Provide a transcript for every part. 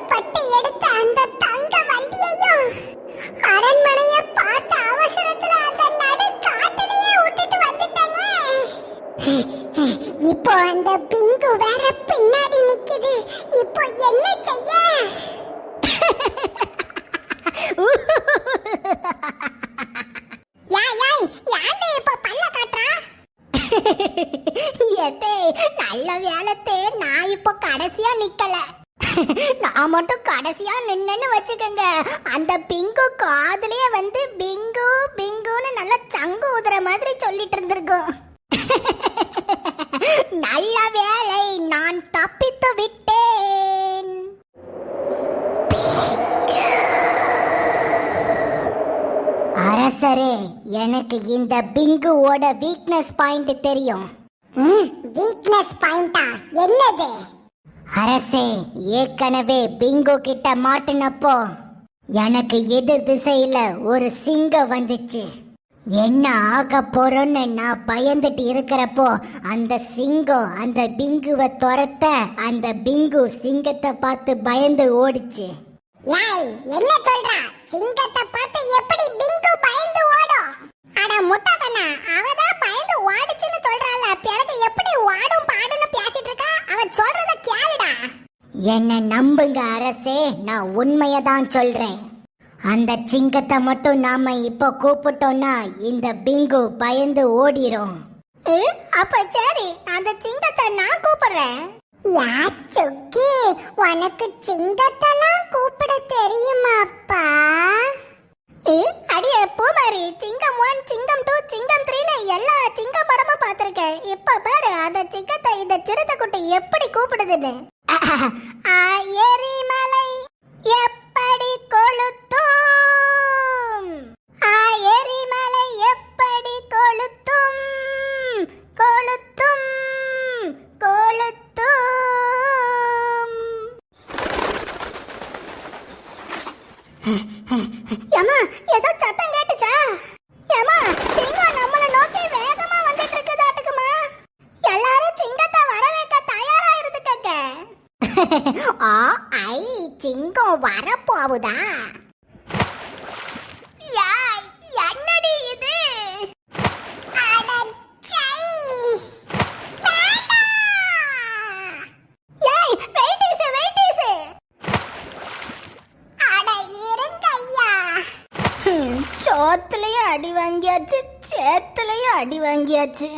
கஷ்டப்பட்டு எடுத்த அந்த தங்க வண்டியையும் அரண்மனைய பார்த்த அவசரத்துல அந்த நடு காட்டிலேயே விட்டுட்டு வந்துட்டேனே. இப்போ அந்த பிங்கு வேற பின்னாடி நிக்குது. இப்போ என்ன செய்ய? நல்ல வேலத்தே நான் இப்போ கடைசியா நிக்கல. நான் மட்டும் கடைசியா நின்னு வச்சுக்கங்க, அந்த பிங்கு காதுலயே வந்து பிங்கு பிங்குன்னு நல்லா சங்கு ஊதுற மாதிரி சொல்லிட்டு இருந்திருக்கும். நல்ல வேலை நான் தப்பித்து விட்டேன். அரசரே, எனக்கு இந்த பிங்குவோட வீக்னஸ் பாயிண்ட் தெரியும். வீக்னஸ் பாயிண்டா? என்னது? அரசே, ஏற்கனவே பிங்கு கிட்ட மாட்டினப்போ எனக்கு எதிர் திசையில ஒரு சிங்கம் வந்துச்சு. என்ன ஆக போறோன்னு நான் பயந்துட்டு இருக்கிறப்போ அந்த சிங்கம் அந்த பிங்குவை துரத்த அந்த பிங்கு சிங்கத்தை பார்த்து பயந்து ஓடிச்சு. என்ன சொல்றா? சிங்கத்தை பார்த்து எப்படி பிங்கு பயந்து ஓடும்? அட முட்டாக்கண்ணா, அவதான் பயந்து ஓடிச்சுன்னு சொல்றாள, பிறகு எப்படி ஓடும் பாடுன்னு பேசிட்டு இருக்கா? அவ சொல்றத கேளுடா. என்ன நம்புங்க அரசே, நான் உண்மையதான் சொல்றேன். அந்த சிங்கத்தை மட்டும் நாம இப்போ கூப்பிட்டோம்னா இந்த பிங்கு பயந்து ஓடிரும். அப்ப சரி, அந்த சிங்கத்தை நான் கூப்பிடுறேன். யாச்சுக்கி, உனக்கு சிங்கத்தெல்லாம் கூப்பிட தெரியுமாப்பா? அடியே பூமாரி, சிங்கம் 1, சிங்கம் 2, சிங்கம் 3ன்னு எல்லா சிங்கம் படமும் பார்த்திருக்கேன். இப்ப பாரு அந்த சிங்கத்தை இந்த சிறுத்தை குட்டி எப்படி கூப்பிடுதுன்னு. எரிமலை எப்படி கொளுத்தும், எரிமலை எப்படி கொளுத்தும், கொளுத்தும் கொளுத்தும். ஏமா, ஏதோ சத்தம் கேட்டுச்சா? ஏமா, சிங்கம் நம்மள நோக்கி வேகமா வந்துட்டு இருக்குதாட்டுக்குமா. எல்லாரும் சிங்கத்தை வரவேற்க தயாரா இருந்துக்கங்க. ஐ, சிங்கம் வரப்போகுதா? என்னடி இது? சோத்துலயே அடி வாங்கியாச்சு, சேத்துலயே அடி வாங்கியாச்சு.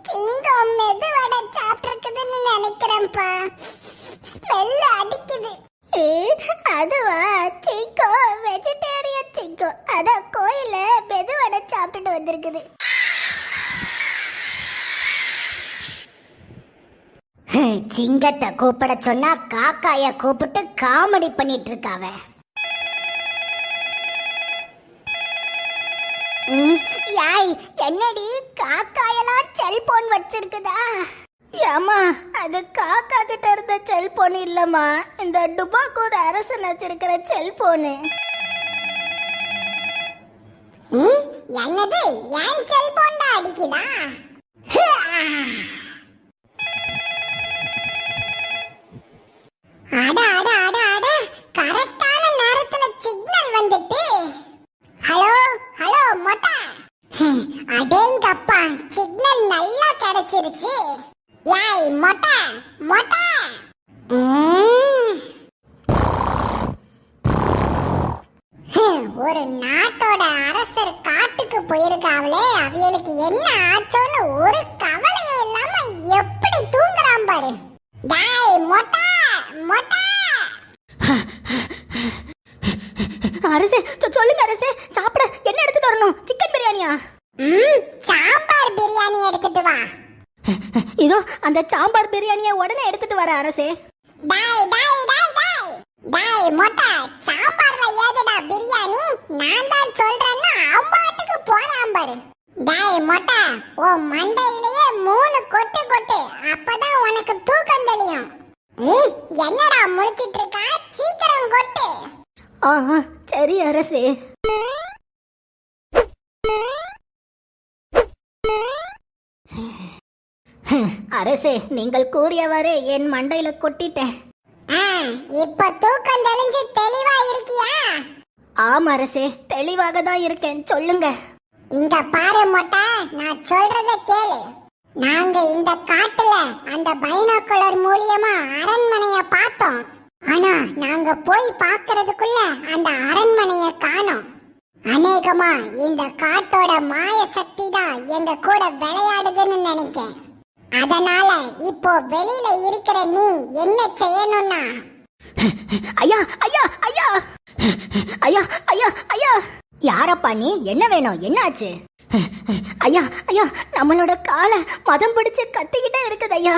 சிங்கம் மெதுவடை சாப்பிட்டுருக்குதுன்னு நினைக்கிறேன்ப்பா. ஸ்மெல் அடிக்குது. அதுவா? சிங்கம் வெஜிடேரியன் சிங்கம். அதான் கோயில மெதுவடை சாப்பிட்டுட்டு வந்திருக்குது. சிங்கத்தை கூப்பிட சொன்னா காக்காய கூப்பிட்டு காமெடி பண்ணிட்டு இருக்காவ. யாய், என்னடி காக்காயெல்லாம் செல்போன் வச்சிருக்குதா? ஏமா, அது காக்கா கிட்ட இருந்த செல்போன் இல்லம்மா, இந்த டுபாக்கூர் அரசன் வச்சிருக்கிற செல்போனு. என்னது? ஏன் செல்போன் தான் அடிக்குதா? அட அட அட அட, கரெக்டான நேரத்துல சிக்னல் வந்துட்டு. ஹலோ ஹலோ மொட்டை. அடேங்கப்பா, சிக்னல் நல்லா கிடைச்சிருச்சு. ஏய் மொட்டை மொட்டை. ஒரு நாட்டோட அரசர் காட்டுக்கு போயிருக்காவளே, அவியலுக்கு என்ன ஆச்சோன்னு ஒரு கவலையே இல்லாம எப்படி தூங்குறான் பாரு. டேய் மொட்டை மொட்டை. அரசே, சொல்லுங்க அரசே, சாப்பிட என்ன எடுத்துட்டு வரணும்? சிக்கன் பிரியாணியா? சாம்பார் பிரியாணி எடுத்துட்டு வா. இதோ அந்த சாம்பார் பிரியாணியை உடனே எடுத்துட்டு வர அரசே. டேய் டேய் டேய் டேய் டேய் மொட்டை, சாம்பார்ல ஏதுடா பிரியாணி? நான் தான் சொல்றேன்னா அம்பாட்டுக்கு போறான் பாரு. டேய் மொட்டை, ஓ மண்டையிலேயே 3 கொட்டு கொட்டு, அப்பதான் உனக்கு தூக்கம் தெளியும். என்னடா முழிச்சிட்டு இருக்கா? சீக்கிரம் கொட்டு. சரி அரசே. அரசே, நீங்கள் கூறியவாறே என் மண்டையில கொட்டிட்டேன். இப்ப தூக்கம் தெளிஞ்சு தெளிவா இருக்கியா? ஆம் அரசே, தெளிவாக தான் இருக்கேன். சொல்லுங்க. இங்க பாரு மொட்டை, நான் சொல்றத கேளு. நாங்க இந்த காட்டுல அந்த பைனாக்குலர் மூலியமா அரண்மனைய பார்த்தோம். ஆனா நாங்க போய் பார்க்கிறதுக்குள்ள அந்த அரண்மனைய காணோம். அநேகமா இந்த காட்டோட மாய சக்தி தான் எங்க கூட விளையாடுதுன்னு நினைக்கேன். அதனால இப்போ வெளியில இருக்கிற நீ என்ன செய்யணும்னா, ஐயா ஐயா ஐயா ஐயா ஐயா ஐயா. யாரப்பா நீ? என்ன வேணும்? என்னாச்சு? ஐயா ஐயா, நம்மளோட காலை மதம் பிடிச்சு கத்திக்கிட்டே இருக்குது ஐயா.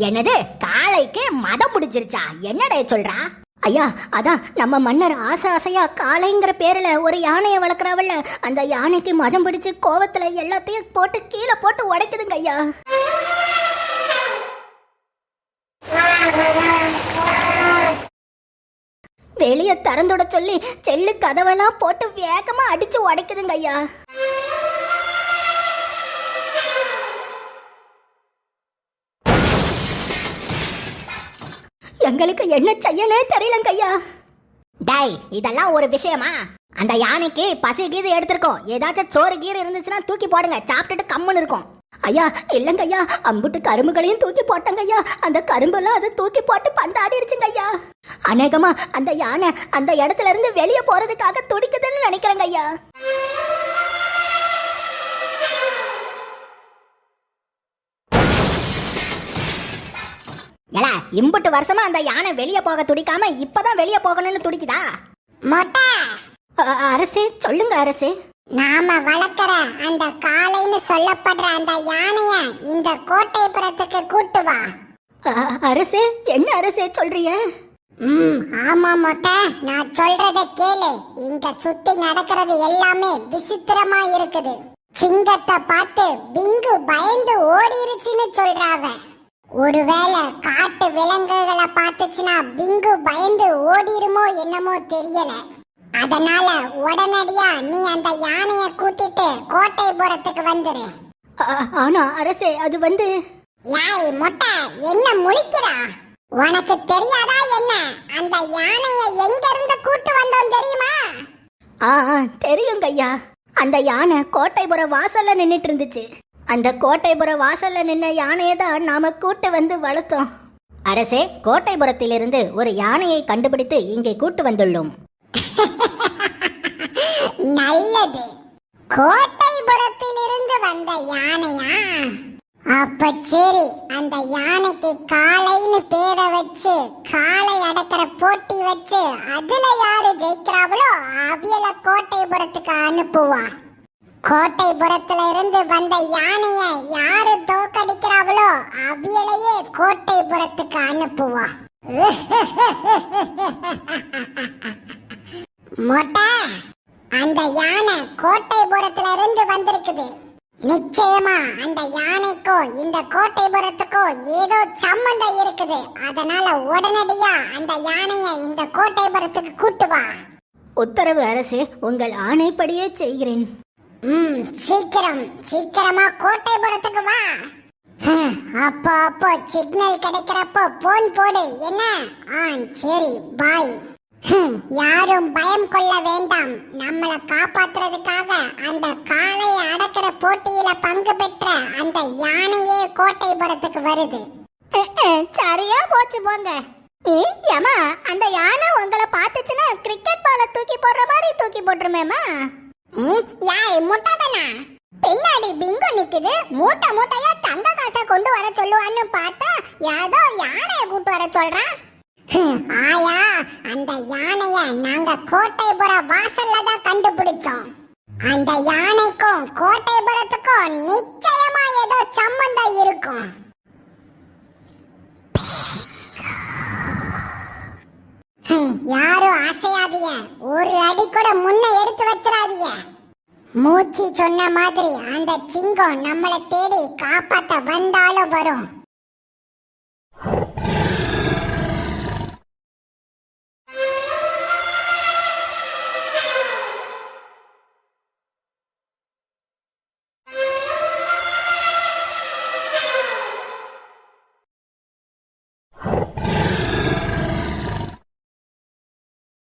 என்னது? காளைக்கு மதம் பிடிச்சிருச்சா? என்னடா சொல்றா? ஐயா, அதான் நம்ம மன்னர் ஆசை ஆசையா காளைங்கிற பேர்ல ஒரு யானையை வளர்க்குறாவல்ல, அந்த யானைக்கு மதம் பிடிச்சு கோவத்துல எல்லாத்தையும் போட்டு கீழே போட்டு உடைக்குதுங்க ஐயா. வெளிய திறந்துட சொல்லி செல்லு கதவெல்லாம் போட்டு வேகமா அடிச்சு உடைக்குதுங்க ஐயா. எங்களுக்கு என்ன செய்யனே தெரியலங்க ஐயா. டேய், இதெல்லாம் ஒரு விஷயமா? அந்த யானைக்கு பசி கீது எடுத்திருக்கோம். ஏதாச்சும் சோறு கீரை இருந்துச்சுன்னா தூக்கி போடுங்க, சாப்பிட்டுட்டு கம்முன்னு இருக்கும். ஐயா இல்லங்க ஐயா, அம்புட்டு கரும்புகளையும் தூக்கி போட்டங்க ஐயா. அந்த கரும்பெல்லாம் அதை தூக்கி போட்டு பந்தாடிடுச்சுங்க ஐயா. அநேகமா அந்த யானை அந்த இடத்துல இருந்து வெளியே போறதுக்காக துடிக்குதுன்னு நினைக்கிறேங்க ஐயா. ஏலா, இம்புட்டு வருஷமா அந்த யானை வெளியே போக துடிக்காம இப்பதான் வெளியே போகணும்னு துடிக்குதா? மொட்டை அரசே, சொல்லுங்க அரசே. நாம வளர்க்கிற அந்த காளைன்னு சொல்லப்படுற அந்த யானைய இந்த கோட்டைப்புறத்துக்கு கூட்டு வா. அரசே, என்ன அரசே சொல்றீங்க? ஆமா மொட்டை, நான் சொல்றத கேளு. இங்க சுத்தி நடக்கிறது எல்லாமே விசித்திரமா இருக்குது. சிங்கத்தை பார்த்து பிங்கு பயந்து ஓடிருச்சுன்னு சொல்றாவ. ஒருவேளை காட்டு விலங்குகளை பார்த்துச்சுன்னா பிங்கு பயந்து ஓடிருமோ என்னமோ தெரியல. அதனால உடனடியா நீ அந்த யானைய கூட்டிட்டு கோட்டைப்புறத்துக்கு வந்துரு. ஆனா அரசே, அது வந்து... யாய் மொட்டை, என்ன முழிக்கிறா? உனக்கு தெரியாதா என்ன? அந்த யானைய எங்க இருந்து கூட்டு வந்தோம் தெரியுமா? தெரியுங்க ஐயா. அந்த யானை கோட்டைப்புற வாசல்ல நின்னுட்டு இருந்துச்சு. அந்த கோட்டைப்புற வாசல்ல நின்ன யானையை தான் நாம கூட்டு வந்து வளர்த்தோம். அரசே, கோட்டைப்புறத்திலிருந்து ஒரு யானையை கண்டுபிடித்து இங்கே கூட்டு வந்துள்ளோம். நல்லது. கோட்டைப்புறத்திலிருந்து வந்த யானையா? அப்ப சரி, அந்த யானைக்கு காளைன்னு பேரை வச்சு காளை அடக்கிற போட்டி வச்சு அதுல யாரு ஜெயிக்கிறாங்களோ அவியல கோட்டைப்புறத்துக்கு அனுப்புவா. கோட்டைப்புறத்துல இருந்து வந்த யானைய யாரு தோக்கடிக்கிறாங்களோ அவியலையே கோட்டைப்புறத்துக்கு அனுப்புவா. மொட்டை, அந்த யானை கோட்டைப்புறத்துல இருந்து வந்திருக்குது. நிச்சயமா அந்த யானைக்கும் இந்த கோட்டைப்புறத்துக்கும் ஏதோ சம்பந்தம் இருக்குது. அதனால உடனடியா அந்த யானைய இந்த கோட்டைப்புறத்துக்கு கூட்டு வா. உத்தரவு அரசே, உங்கள் ஆணைப்படியே செய்கிறேன். சீக்கிரம் சீக்கிரமா கோட்டைப்புறத்துக்கு வா. அப்போ சிக்னல் கிடைக்கிறப்போ போன் போடு. என்ன? சரி, பாய். யாரும் பயம் கொள்ள வேண்டாம். நம்மளை காப்பாத்துறதுக்காக அந்த காளையை அடக்கிற போட்டியில பங்கு பெற்ற அந்த யானையே கோட்டைப்புறத்துக்கு வருது. சரியா போச்சு போங்க. ஏமா, அந்த யானை உங்களை பார்த்துச்சுன்னா கிரிக்கெட் பால தூக்கி போடுற மாதிரி தூக்கி போட்டுருமேமா. யாய் முட்டாதனா, பின்னாடி பிங்கு நிக்குது. மூட்டை மூட்டையா தங்க காசை கொண்டு வர சொல்லுவான்னு பார்த்தா ஏதோ யானைய கூட்டு வர சொல்றான். ஆயா, அந்த யானைய நாங்க கோட்டைப்புற வாசல்ல தான் கண்டுபிடிச்சோம். அந்த யானைக்கும் கோட்டைப்புறத்துக்கும் நிச்சயமா ஏதோ சம்பந்தம் இருக்கும். யாரும் அசையாதீங்க, ஒரு அடி கூட முன்ன எடுத்து வச்சிடாதீங்க. மூச்சி சொன்ன மாதிரி அந்த சிங்கம் நம்மளை தேடி காப்பாத்த வந்தாலும் வரும்.